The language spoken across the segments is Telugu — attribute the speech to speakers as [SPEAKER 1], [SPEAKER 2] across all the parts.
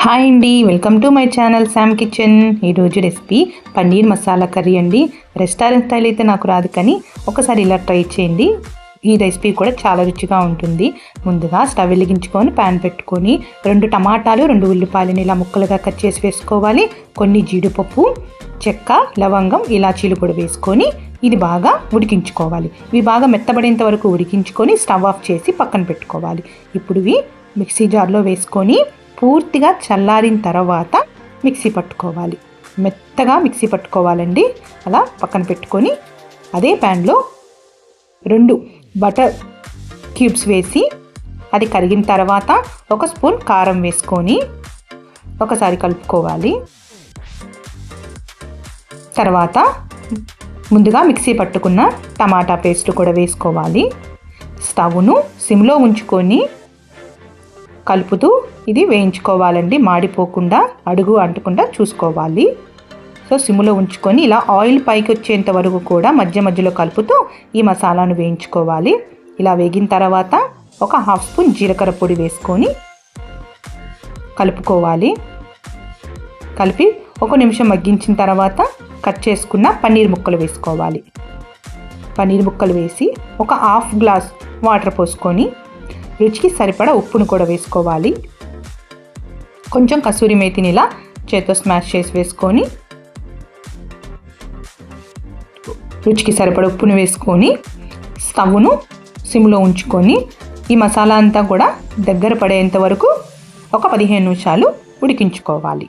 [SPEAKER 1] హాయ్ అండి, welcome to my channel Sam kitchen. ఈరోజు రెసిపీ పన్నీర్ మసాలా కర్రీ అండి. రెస్టారెంట్ స్టైల్ అయితే నాకు రాదు, కానీ ఒకసారి ఇలా ట్రై చేయండి. ఈ రెసిపీ కూడా చాలా రుచిగా ఉంటుంది. ముందుగా స్టవ్ వెలిగించుకొని ప్యాన్ పెట్టుకొని 2 టమాటాలు 2 ఉల్లిపాయలను ఇలా ముక్కలుగా కట్ చేసి వేసుకోవాలి. కొన్ని జీడిపప్పు, చెక్క, లవంగం, ఇలాచీలు కూడా వేసుకొని ఇది బాగా ఉడికించుకోవాలి. ఇవి బాగా మెత్తబడేంత వరకు ఉడికించుకొని స్టవ్ ఆఫ్ చేసి పక్కన పెట్టుకోవాలి. ఇప్పుడు ఇవి మిక్సీ జార్లో వేసుకొని పూర్తిగా చల్లారిన తర్వాత మిక్సీ పట్టుకోవాలి. మెత్తగా మిక్సీ పట్టుకోవాలండి. అలా పక్కన పెట్టుకొని అదే ప్యాన్లో 2 బటర్ క్యూబ్స్ వేసి అది కరిగిన తర్వాత 1 స్పూన్ కారం వేసుకొని ఒకసారి కలుపుకోవాలి. తర్వాత ముందుగా మిక్సీ పట్టుకున్న టమాటా పేస్ట్ కూడా వేసుకోవాలి. స్టవ్ను సిమ్లో ఉంచుకొని కలుపుతూ ఇది వేయించుకోవాలండి. మాడిపోకుండా అడుగు అంటకుండా చూసుకోవాలి. సో సిమ్లో ఉంచుకొని ఇలా ఆయిల్ పైకి వచ్చేంత వరకు కూడా మధ్య మధ్యలో కలుపుతూ ఈ మసాలాను వేయించుకోవాలి. ఇలా వేగిన తర్వాత 1/2 స్పూన్ జీలకర్ర పొడి వేసుకొని కలుపుకోవాలి. కలిపి 1 నిమిషం మగ్గించిన తర్వాత కట్ చేసుకున్న పన్నీర్ ముక్కలు వేసుకోవాలి. పన్నీర్ ముక్కలు వేసి 1/2 గ్లాస్ వాటర్ పోసుకొని రుచికి సరిపడా ఉప్పును కూడా వేసుకోవాలి. కొంచెం కసూరి మేతిని ఇలా చేత్తో స్మాష్ చేసి వేసుకొని రుచికి సరిపడా ఉప్పును వేసుకొని స్టవ్ను సిమ్లో ఉంచుకొని ఈ మసాలా అంతా కూడా దగ్గర పడేంత వరకు 15 నిమిషాలు ఉడికించుకోవాలి.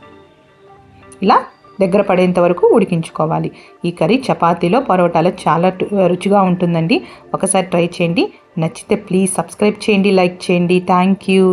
[SPEAKER 1] ఇలా దగ్గర పడేంత వరకు ఉడికించుకోవాలి. ఈ కర్రీ చపాతీలో, పరోటాలో చాలా రుచిగా ఉంటుందండి. ఒకసారి ట్రై చేయండి. నచ్చితే ప్లీజ్ సబ్స్క్రైబ్ చేయండి, లైక్ చేయండి. Thank you.